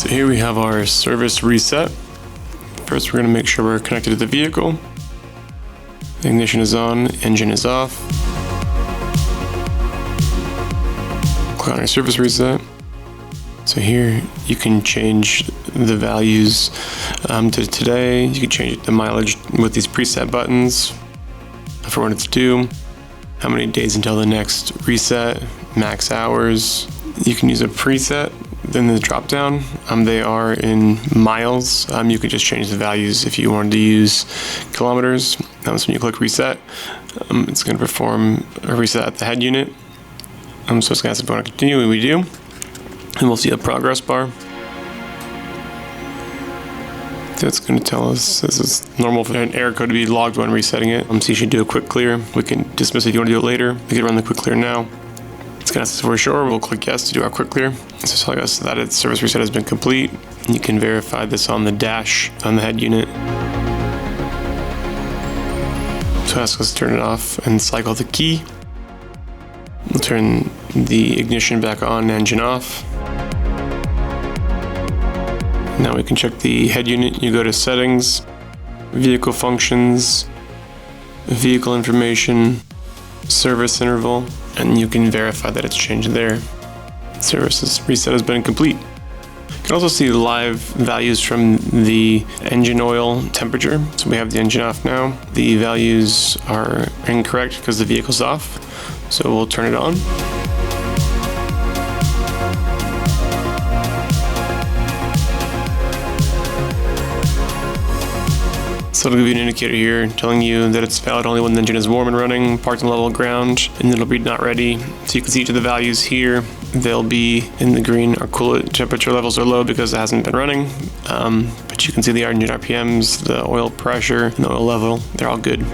So here we have our service reset. First, we're going to make sure we're connected to the vehicle. Ignition is on, engine is off. Click on our service reset. So here you can change the values to today. You can change the mileage with these preset buttons for when it's due, how many days until the next reset, max hours. You can use a preset. Then the drop down, they are in miles. You could just change the values if you wanted to use kilometers. So when you click reset, it's going to perform a reset at the head unit. So it's going to ask if we want to continue, and we do. And we'll see a progress bar. That's going to tell us this is normal for an error code to be logged when resetting it. So you should do a quick clear. We can dismiss it if you want to do it later. We can run the quick clear now. It's going to ask us if we're sure. We'll click yes to do our quick clear. It's just telling us that its service reset has been complete. And you can verify this on the dash on the head unit. So ask us to turn it off and cycle the key. We'll turn the ignition back on, engine off. Now we can check the head unit. You go to settings, vehicle functions, vehicle information, service interval, and you can verify that it's changed there. Service reset has been complete. You can also see live values from the engine oil temperature. So we have the engine off now. The values are incorrect because the vehicle's off. So we'll turn it on. So it'll give you an indicator here telling you that it's valid only when the engine is warm and running, parked on level ground, and it'll be not ready. So you can see each of the values here. They'll be in the green. Our coolant temperature levels are low because it hasn't been running. But you can see the engine RPMs, the oil pressure, and the oil level. They're all good.